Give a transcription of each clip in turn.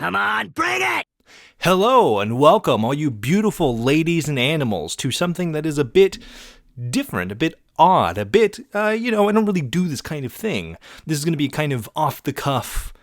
Come on, bring it! Hello and welcome, all you beautiful ladies and animals, to something that is a bit different, a bit odd, a bit, I don't really do this kind of thing. This is going to be kind of off the cuff,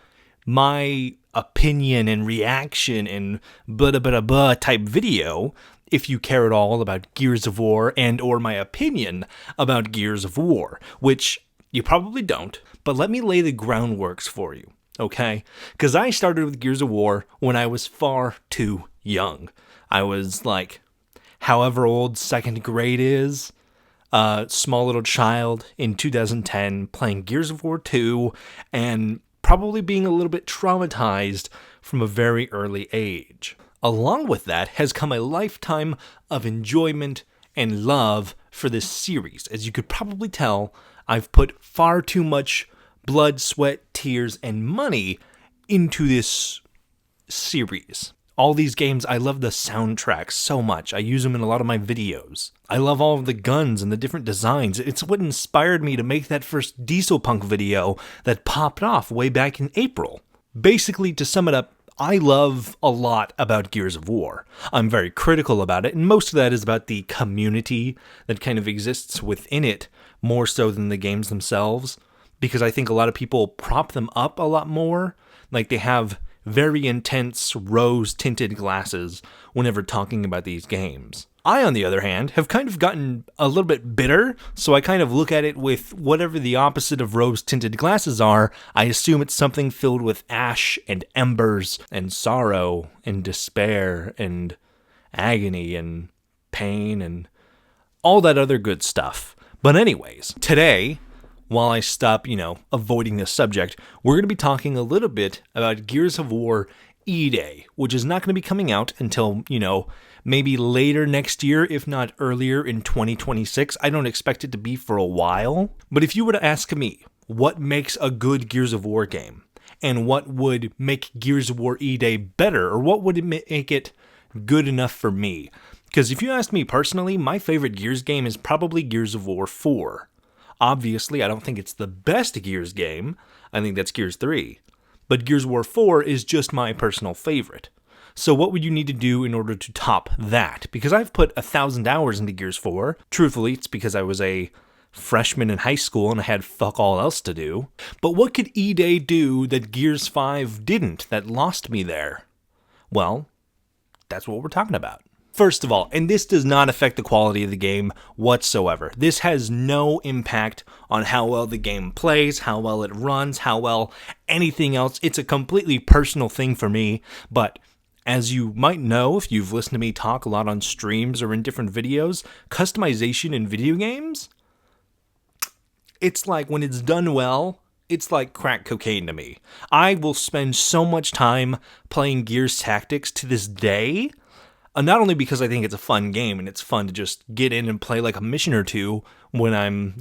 my opinion and reaction and blah blah blah blah type video, if you care at all about Gears of War and or my opinion about Gears of War, which you probably don't, but let me lay the groundworks for you. Okay? Because I started with Gears of War when I was far too young. I was like, however old second grade is, a small little child in 2010 playing Gears of War 2 and probably being a little bit traumatized from a very early age. Along with that has come a lifetime of enjoyment and love for this series. As you could probably tell, I've put far too much blood, sweat, tears, and money into this series. All these games, I love the soundtracks so much. I use them in a lot of my videos. I love all of the guns and the different designs. It's what inspired me to make that first Diesel Punk video that popped off way back in April. Basically, to sum it up, I love a lot about Gears of War. I'm very critical about it, and most of that is about the community that kind of exists within it, more so than the games themselves. Because I think a lot of people prop them up a lot more. Like they have very intense rose-tinted glasses whenever talking about these games. I, on the other hand, have kind of gotten a little bit bitter, so I kind of look at it with whatever the opposite of rose-tinted glasses are. I assume it's something filled with ash and embers and sorrow and despair and agony and pain and all that other good stuff. But anyways, today, while I stop, avoiding this subject, we're going to be talking a little bit about Gears of War E-Day, which is not going to be coming out until, maybe later next year, if not earlier in 2026. I don't expect it to be for a while. But if you were to ask me what makes a good Gears of War game and what would make Gears of War E-Day better, or what would make it good enough for me? Because if you ask me personally, my favorite Gears game is probably Gears of War 4. Obviously, I don't think it's the best Gears game. I think that's Gears 3. But Gears of War 4 is just my personal favorite. So what would you need to do in order to top that? Because I've put 1,000 hours into Gears 4. Truthfully, it's because I was a freshman in high school and I had fuck all else to do. But what could E-Day do that Gears 5 didn't, that lost me there? Well, that's what we're talking about. First of all, and this does not affect the quality of the game whatsoever. This has no impact on how well the game plays, how well it runs, how well anything else. It's a completely personal thing for me, but as you might know if you've listened to me talk a lot on streams or in different videos, customization in video games, it's like when it's done well, it's like crack cocaine to me. I will spend so much time playing Gears Tactics to this day. Not only because I think it's a fun game and it's fun to just get in and play like a mission or two when I'm,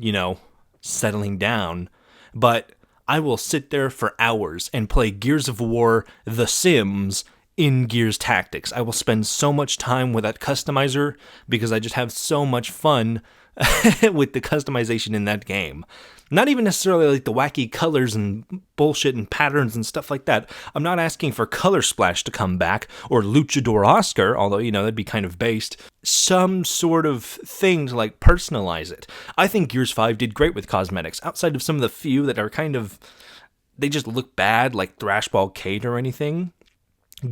settling down, but I will sit there for hours and play Gears of War The Sims in Gears Tactics. I will spend so much time with that customizer because I just have so much fun with the customization in that game. Not even necessarily like the wacky colors and bullshit and patterns and stuff like that. I'm not asking for Color Splash to come back or Luchador Oscar, although, that'd be kind of based. Some sort of thing to like personalize it. I think Gears 5 did great with cosmetics, outside of some of the few that are kind of, they just look bad, like Thrashball Kate or anything.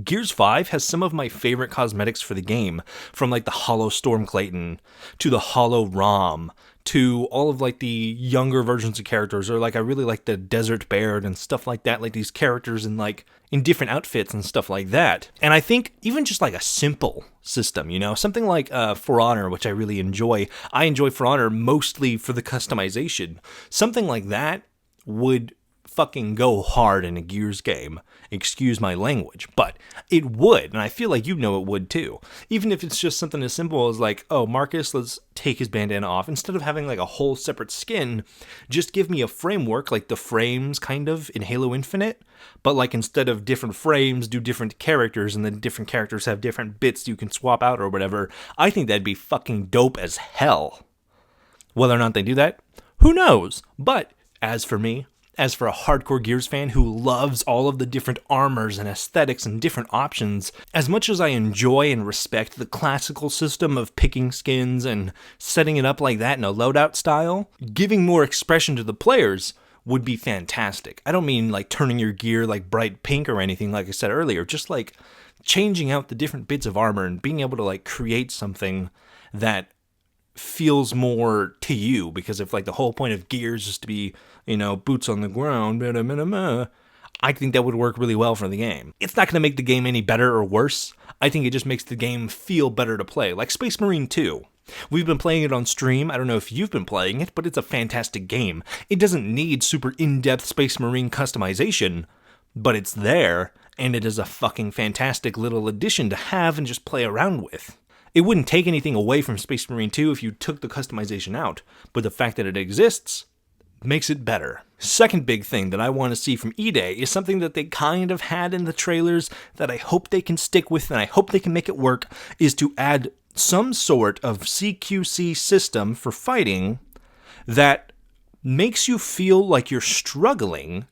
Gears 5 has some of my favorite cosmetics for the game, from like the Hollow Storm Clayton to the Hollow Rom to all of like the younger versions of characters, or like I really like the Desert Baird and stuff like that, like these characters in different outfits and stuff like that. And I think even just like a simple system, something like For Honor, which I really enjoy. I enjoy For Honor mostly for the customization. Something like that would fucking go hard in a Gears game. Excuse my language, but it would, and I feel like it would too. Even if it's just something as simple as like, oh, Marcus, let's take his bandana off. Instead of having like a whole separate skin, just give me a framework like the frames kind of in Halo Infinite, but like instead of different frames, do different characters, and then different characters have different bits you can swap out or whatever. I think that'd be fucking dope as hell. Whether or not they do that, who knows? But as for me, As for a hardcore Gears fan who loves all of the different armors and aesthetics and different options, as much as I enjoy and respect the classical system of picking skins and setting it up like that in a loadout style, giving more expression to the players would be fantastic. I don't mean like turning your gear like bright pink or anything like I said earlier, just like changing out the different bits of armor and being able to like create something that feels more to you, because if like the whole point of Gears is to be, boots on the ground, I think that would work really well for the game. It's not going to make the game any better or worse. I think it just makes the game feel better to play, like Space Marine 2. We've been playing it on stream. I don't know if you've been playing it, but it's a fantastic game. It doesn't need super in-depth Space Marine customization, but it's there, and it is a fucking fantastic little addition to have and just play around with. It wouldn't take anything away from Space Marine 2 if you took the customization out, but the fact that it exists makes it better. Second big thing that I want to see from E-Day is something that they kind of had in the trailers that I hope they can stick with and I hope they can make it work, is to add some sort of CQC system for fighting that makes you feel like you're struggling,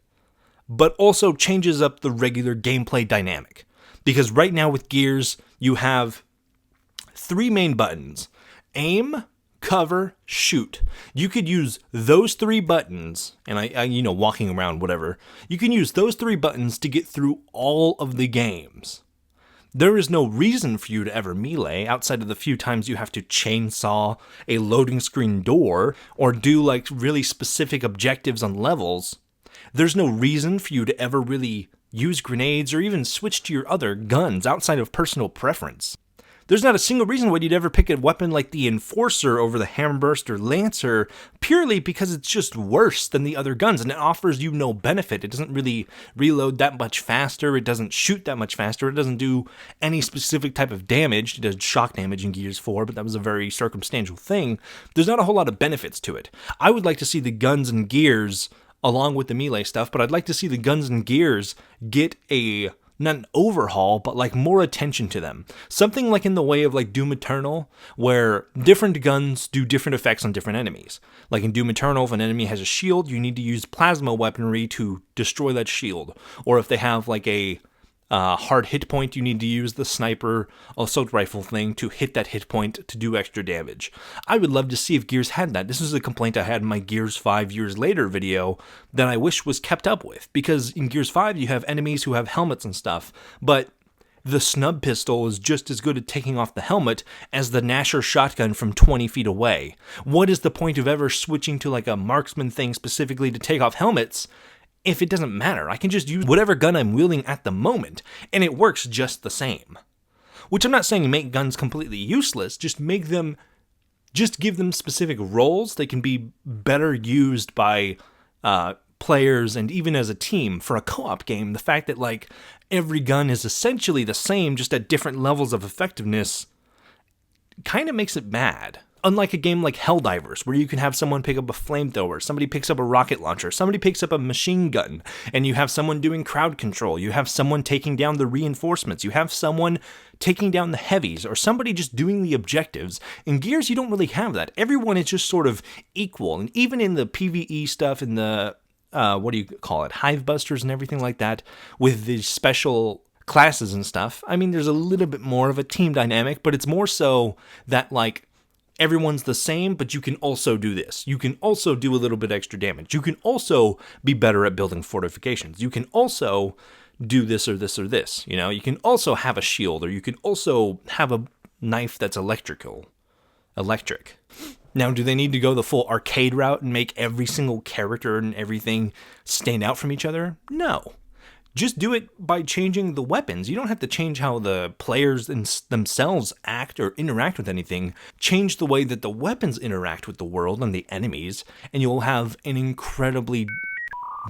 but also changes up the regular gameplay dynamic. Because right now with Gears, you have 3 main buttons: aim, cover, shoot. You could use those 3 buttons, and I walking around, whatever. You can use those 3 buttons to get through all of the games. There is no reason for you to ever melee outside of the few times you have to chainsaw a loading screen door or do like really specific objectives on levels. There's no reason for you to ever really use grenades or even switch to your other guns outside of personal preference. There's not a single reason why you'd ever pick a weapon like the Enforcer over the Hammerburst or Lancer, purely because it's just worse than the other guns and it offers you no benefit. It doesn't really reload that much faster, it doesn't shoot that much faster, it doesn't do any specific type of damage. It does shock damage in Gears 4, but that was a very circumstantial thing. There's not a whole lot of benefits to it. I would like to see the guns and Gears along with the melee stuff, but I'd like to see the guns and Gears get not an overhaul, but like more attention to them. Something like in the way of like Doom Eternal, where different guns do different effects on different enemies. Like in Doom Eternal, if an enemy has a shield, you need to use plasma weaponry to destroy that shield. Or if they have like a hard hit point, you need to use the sniper assault rifle thing to hit that hit point to do extra damage. I would love to see if Gears had that. This is a complaint I had in my Gears 5 Years Later video that I wish was kept up with, because in Gears 5 you have enemies who have helmets and stuff, but the snub pistol is just as good at taking off the helmet as the Nasher shotgun from 20 feet away. What is the point of ever switching to like a marksman thing specifically to take off helmets if it doesn't matter? I can just use whatever gun I'm wielding at the moment, and it works just the same. Which I'm not saying make guns completely useless, just give them specific roles. They can be better used by players and even as a team for a co-op game. The fact that like every gun is essentially the same, just at different levels of effectiveness, kind of makes it mad. Unlike a game like Helldivers, where you can have someone pick up a flamethrower, somebody picks up a rocket launcher, somebody picks up a machine gun, and you have someone doing crowd control, you have someone taking down the reinforcements, you have someone taking down the heavies, or somebody just doing the objectives. In Gears, you don't really have that. Everyone is just sort of equal, and even in the PvE stuff, in the, Hive Busters and everything like that, with the special classes and stuff, I mean, there's a little bit more of a team dynamic, but it's more so that, like, everyone's the same, but you can also do this. You can also do a little bit extra damage. You can also be better at building fortifications. You can also do this or this or this. You can also have a shield, or you can also have a knife that's electric. Now, do they need to go the full arcade route and make every single character and everything stand out from each other? No. Just do it by changing the weapons. You don't have to change how the players themselves act or interact with anything. Change the way that the weapons interact with the world and the enemies, and you'll have an incredibly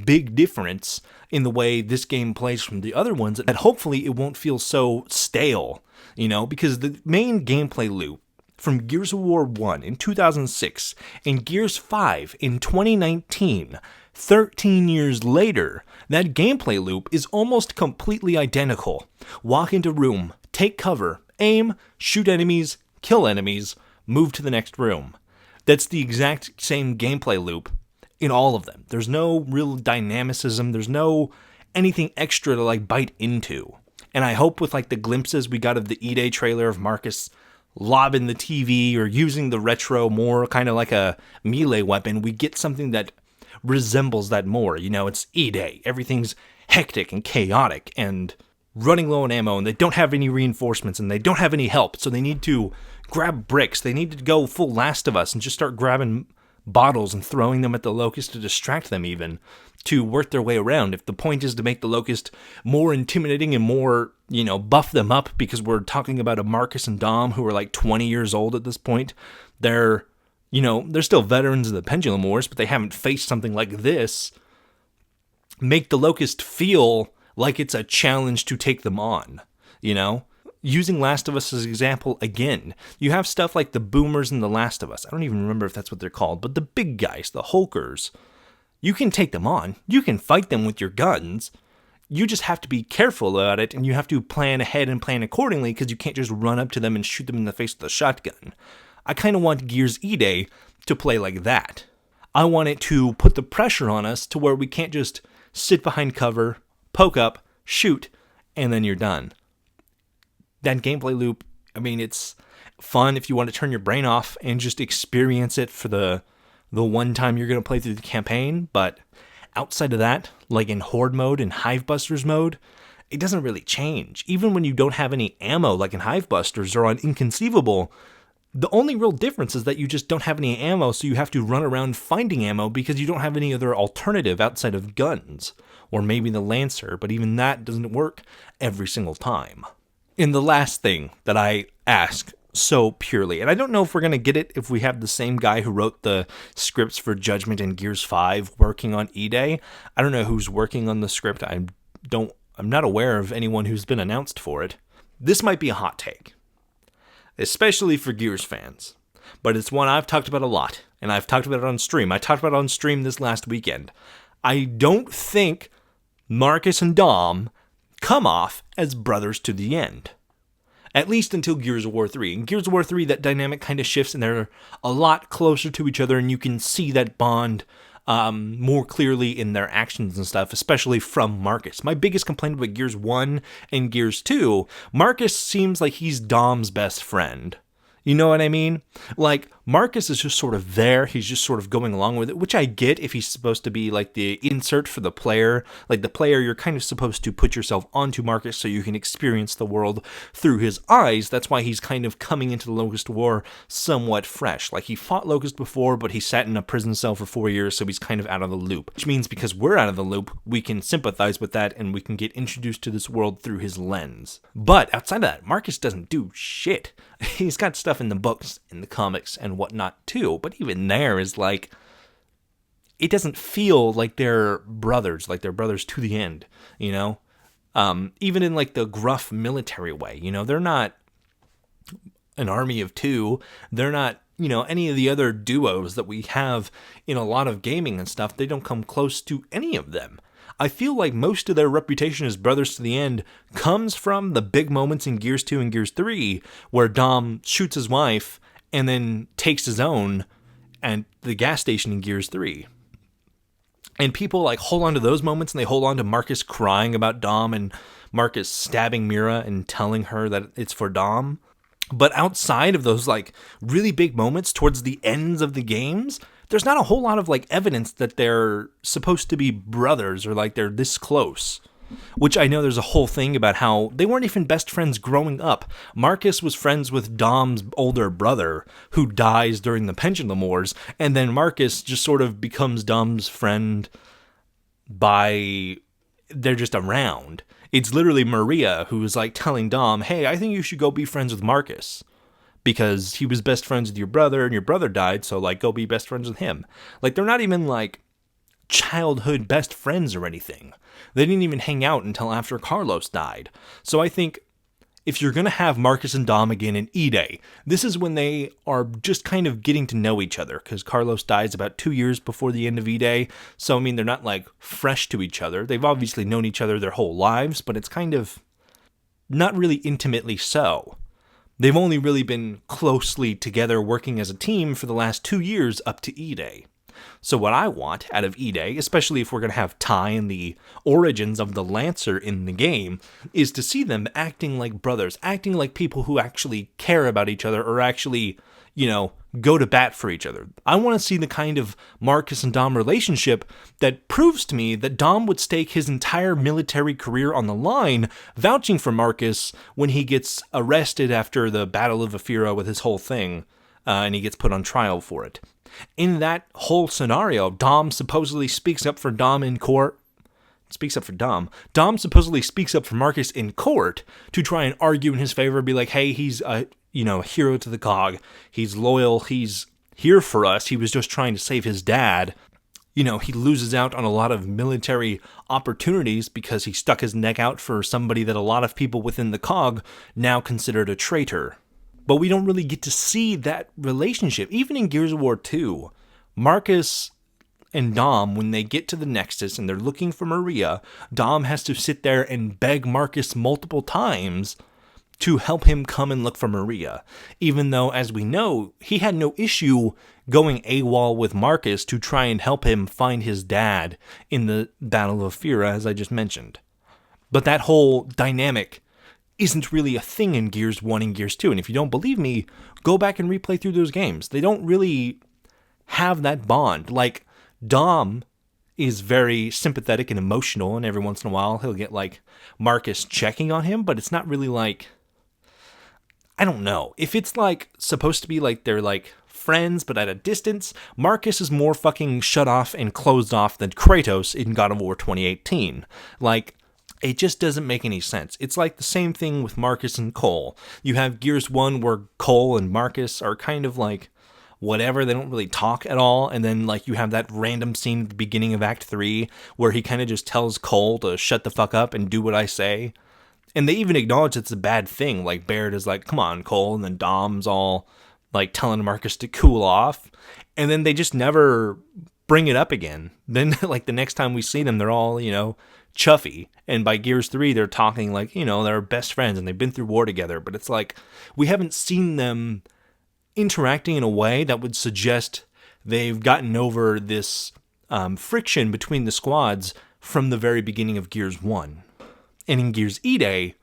big difference in the way this game plays from the other ones, that hopefully it won't feel so stale, because the main gameplay loop from Gears of War 1 in 2006 and Gears 5 in 2019, 13 years later, that gameplay loop is almost completely identical. Walk into room, take cover, aim, shoot enemies, kill enemies, move to the next room. That's the exact same gameplay loop in all of them. There's no real dynamicism. There's no anything extra to like bite into. And I hope with like the glimpses we got of the E-Day trailer of Marcus lobbing the TV or using the retro more kind of like a melee weapon, we get something that resembles that more. You know, it's E-Day. Everything's hectic and chaotic and running low on ammo, and they don't have any reinforcements and they don't have any help. So they need to grab bricks. They need to go full Last of Us and just start grabbing bottles and throwing them at the Locust to distract them even, to work their way around. If the point is to make the Locust more intimidating and more, you know, buff them up, because we're talking about a Marcus and Dom who are like 20 years old at this point. They're, you know, they're still veterans of the Pendulum Wars, but they haven't faced something like this. Make the Locust feel like it's a challenge to take them on, you know? Using Last of Us as an example again, you have stuff like the Boomers in The Last of Us. I don't even remember if that's what they're called, but the big guys, the Hulkers, you can take them on. You can fight them with your guns. You just have to be careful about it, and you have to plan ahead and plan accordingly, because you can't just run up to them and shoot them in the face with a shotgun. I kind of want Gears E-Day to play like that. I want it to put the pressure on us to where we can't just sit behind cover, poke up, shoot, and then you're done. That gameplay loop, I mean, it's fun if you want to turn your brain off and just experience it for the one time you're going to play through the campaign. But outside of that, like in Horde mode and Hivebusters mode, it doesn't really change. Even when you don't have any ammo, like in Hivebusters or on Inconceivable, the only real difference is that you just don't have any ammo, so you have to run around finding ammo because you don't have any other alternative outside of guns, or maybe the Lancer, but even that doesn't work every single time. And the last thing that I ask so purely, and I don't know if we're going to get it if we have the same guy who wrote the scripts for Judgment and Gears 5 working on E-Day. I don't know who's working on the script. I'm not aware of anyone who's been announced for it. This might be a hot take, especially for Gears fans, but it's one I've talked about a lot, and I've talked about it on stream. I talked about it on stream this last weekend. I don't think Marcus and Dom come off as brothers to the end. At least until Gears of War 3. In Gears of War 3, that dynamic kind of shifts, and they're a lot closer to each other, and you can see that bond more clearly in their actions and stuff, especially from Marcus. My biggest complaint about Gears 1 and Gears 2, Marcus seems like he's Dom's best friend. You know what I mean? Like, Marcus is just sort of there. He's just sort of going along with it, which I get if he's supposed to be like the insert for the player. Like the player, you're kind of supposed to put yourself onto Marcus so you can experience the world through his eyes. That's why he's kind of coming into the Locust War somewhat fresh. Like, he fought Locust before, but he sat in a prison cell for 4 years, so he's kind of out of the loop. Which means because we're out of the loop, we can sympathize with that and we can get introduced to this world through his lens. But outside of that, Marcus doesn't do shit. He's got stuff in the books, in the comics, and whatnot too, but even there is like, it doesn't feel like they're brothers to the end, you know? Even in like the gruff military way, you know, they're not an army of two, they're not, you know, any of the other duos that we have in a lot of gaming and stuff. They don't come close to any of them. I feel like most of their reputation as brothers to the end comes from the big moments in Gears 2 and Gears 3 where Dom shoots his wife and then takes his own at the gas station in Gears 3. And people like hold on to those moments, and they hold on to Marcus crying about Dom and Marcus stabbing Mira and telling her that it's for Dom. But outside of those like really big moments towards the ends of the games, there's not a whole lot of like evidence that they're supposed to be brothers or like they're this close. Which I know there's a whole thing about how they weren't even best friends growing up. Marcus was friends with Dom's older brother who dies during the Pendulum Wars, and then Marcus just sort of becomes Dom's friend by they're just around. It's literally Maria who's like telling Dom, hey, I think you should go be friends with Marcus because he was best friends with your brother and your brother died, so like go be best friends with him. Like they're not even like childhood best friends or anything. They didn't even hang out until after Carlos died. So I think if you're going to have Marcus and Dom again in E-Day, this is when they are just kind of getting to know each other, because Carlos dies about 2 years before the end of E-Day. So, I mean, they're not like fresh to each other. They've obviously known each other their whole lives, but it's kind of not really intimately so. They've only really been closely together working as a team for the last 2 years up to E-Day. So what I want out of E-Day, especially if we're going to have Ty and the origins of the Lancer in the game, is to see them acting like brothers, acting like people who actually care about each other or actually, go to bat for each other. I want to see the kind of Marcus and Dom relationship that proves to me that Dom would stake his entire military career on the line, vouching for Marcus when he gets arrested after the Battle of Ephyra with his whole thing, and he gets put on trial for it. In that whole scenario, Dom supposedly speaks up for Dom in court. Dom supposedly speaks up for Marcus in court to try and argue in his favor, be like, hey, he's a hero to the cog. He's loyal. He's here for us. He was just trying to save his dad. He loses out on a lot of military opportunities because he stuck his neck out for somebody that a lot of people within the cog now considered a traitor. But we don't really get to see that relationship. Even in Gears of War 2, Marcus and Dom, when they get to the Nexus and they're looking for Maria, Dom has to sit there and beg Marcus multiple times to help him come and look for Maria. Even though, as we know, he had no issue going AWOL with Marcus to try and help him find his dad in the Battle of Ephyra, as I just mentioned. But that whole dynamic isn't really a thing in Gears 1 and Gears 2. And if you don't believe me, go back and replay through those games. They don't really have that bond. Like, Dom is very sympathetic and emotional, and every once in a while he'll get, Marcus checking on him, but it's not really I don't know. If it's, supposed to be they're, friends, but at a distance, Marcus is more fucking shut off and closed off than Kratos in God of War 2018. It just doesn't make any sense. It's the same thing with Marcus and Cole. You have Gears 1 where Cole and Marcus are kind of whatever, they don't really talk at all, and then you have that random scene at the beginning of Act 3 where he kind of just tells Cole to shut the fuck up and do what I say. And they even acknowledge it's a bad thing. Barrett is come on, Cole, and then Dom's all telling Marcus to cool off, and then they just never bring it up again. Then the next time we see them, they're all, chuffy, and by Gears 3 they're talking they're best friends and they've been through war together, but it's we haven't seen them interacting in a way that would suggest they've gotten over this friction between the squads from the very beginning of Gears 1. And in Gears E-Day,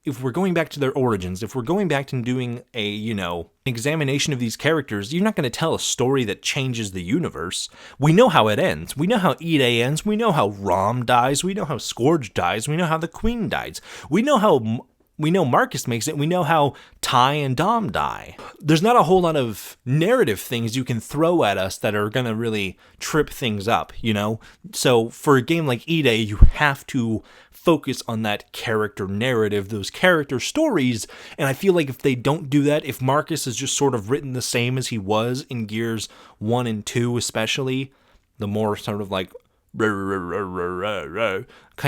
if we're going back to their origins, if we're going back to doing a, examination of these characters, you're not going to tell a story that changes the universe. We know how it ends. We know how E-Day ends. We know how Rom dies. We know how Scourge dies. We know how the Queen dies. We know Marcus makes it. We know how Ty and Dom die. There's not a whole lot of narrative things you can throw at us that are going to really trip things up, So for a game like E-Day, you have to focus on that character narrative, those character stories, and I feel if they don't do that, if Marcus is just sort of written the same as he was in Gears 1 and 2 especially, the more sort of kind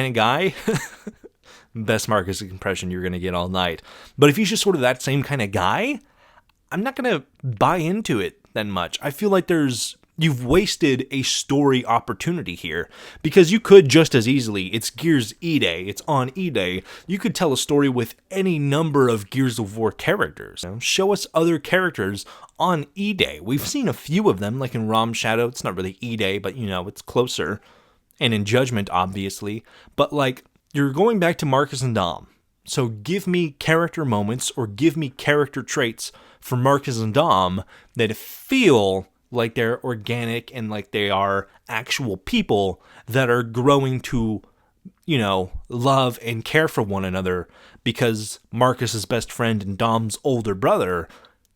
of guy, best Marcus impression you're going to get all night, but if he's just sort of that same kind of guy, I'm not going to buy into it that much. I feel you've wasted a story opportunity here, because you could just as easily, it's Gears E-Day, it's on E-Day, you could tell a story with any number of Gears of War characters. Show us other characters on E-Day. We've seen a few of them, in Rom Shadow, it's not really E-Day, but it's closer, and in Judgment, obviously, but you're going back to Marcus and Dom, so give me character moments, or give me character traits for Marcus and Dom that feel like they're organic and they are actual people that are growing to, love and care for one another, because Marcus's best friend and Dom's older brother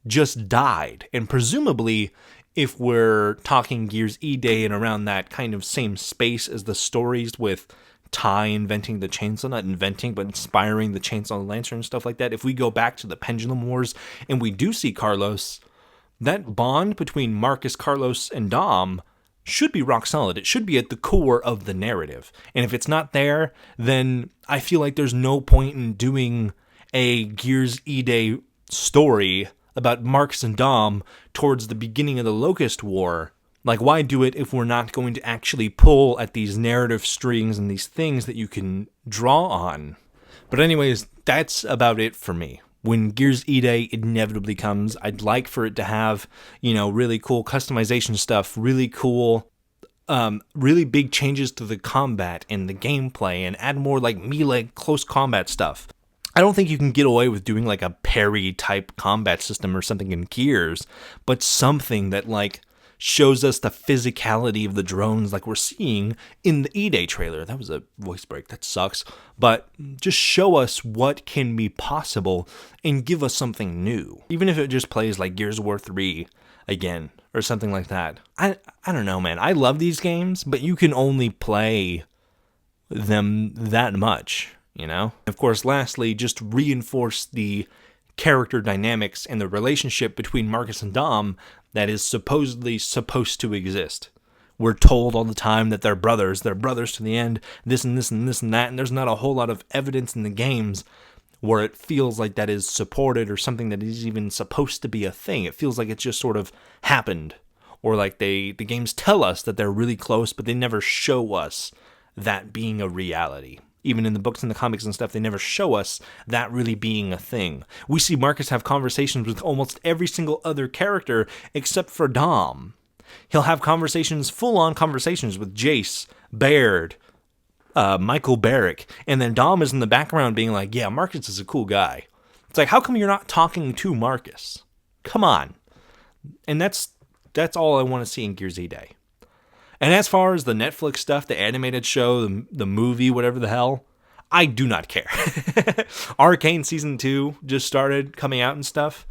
just died. And presumably, if we're talking Gears E-Day and around that kind of same space as the stories with Ty inventing the chainsaw, not inventing, but inspiring the chainsaw lancer and stuff like that, if we go back to the Pendulum Wars and we do see Carlos, that bond between Marcus, Carlos, and Dom should be rock solid. It should be at the core of the narrative. And if it's not there, then I feel there's no point in doing a Gears E-Day story about Marcus and Dom towards the beginning of the Locust War. Why do it if we're not going to actually pull at these narrative strings and these things that you can draw on? But anyways, that's about it for me. when Gears E-Day inevitably comes, I'd like for it to have, really cool customization stuff, really cool, really big changes to the combat and the gameplay, and add more like melee close combat stuff. I don't think you can get away with doing like a parry type combat system or something in Gears, but something that like shows us the physicality of the drones like we're seeing in the E-Day trailer. That was a voice break. That sucks. But just show us what can be possible and give us something new. Even if it just plays like Gears of War 3 again or something like that. I don't know, man. I love these games, but you can only play them that much, Of course, lastly, just reinforce the character dynamics and the relationship between Marcus and Dom that is supposedly supposed to exist. We're told all the time that they're brothers to the end, this and this and this and that, and there's not a whole lot of evidence in the games where it feels like that is supported or something that is even supposed to be a thing. It feels like it's just sort of happened, or like the games tell us that they're really close, but they never show us that being a reality. Even in the books and the comics and stuff, they never show us that really being a thing. We see Marcus have conversations with almost every single other character except for Dom. He'll have conversations, full-on conversations with Jace, Baird, Michael Barrick, and then Dom is in the background being like, yeah, Marcus is a cool guy. It's like, how come you're not talking to Marcus? Come on. And that's all I want to see in Gears E-Day. And as far as the Netflix stuff, the animated show, the movie, whatever the hell, I do not care. Arcane Season 2 just started coming out and stuff.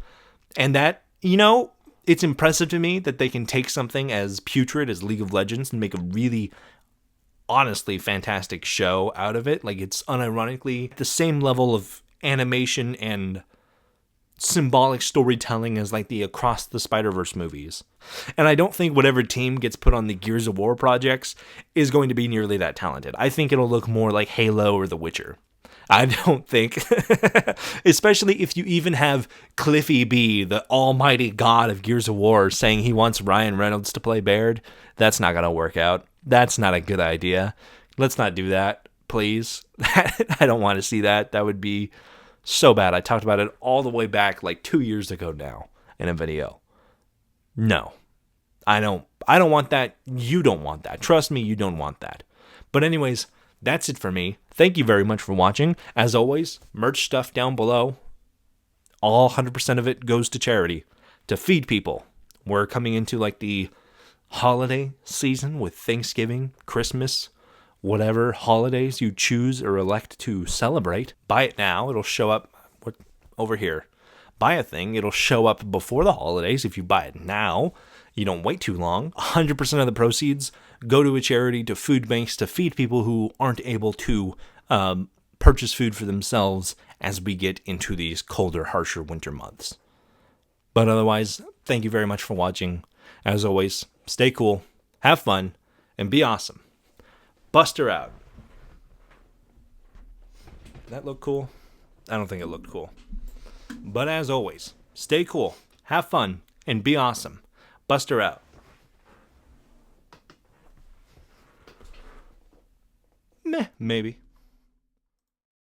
And that, it's impressive to me that they can take something as putrid as League of Legends and make a really, honestly, fantastic show out of it. Like, it's unironically the same level of animation and symbolic storytelling as like the Across the Spider-Verse movies. And I don't think whatever team gets put on the Gears of War projects is going to be nearly that talented. I think it'll look more like Halo or The Witcher. I don't think, especially if you even have Cliffy B, the almighty god of Gears of War, saying he wants Ryan Reynolds to play Baird. That's not going to work out. That's not a good idea. Let's not do that, please. I don't want to see that. That would be so bad. I talked about it all the way back like 2 years ago now in a video. No, I don't want that. You don't want that. Trust me, you don't want that. But anyways, that's it for me. Thank you very much for watching. As always, merch stuff down below. All 100% of it goes to charity, to feed people. We're coming into like the holiday season with Thanksgiving, Christmas, whatever holidays you choose or elect to celebrate. Buy it now. It'll show up over here. Buy a thing. It'll show up before the holidays. If you buy it now, you don't wait too long. 100% of the proceeds go to a charity, to food banks, to feed people who aren't able to purchase food for themselves as we get into these colder, harsher winter months. But otherwise, thank you very much for watching. As always, stay cool, have fun, and be awesome. Buster out. That look cool? I don't think it looked cool. But as always, stay cool, have fun, and be awesome. Buster out. Maybe.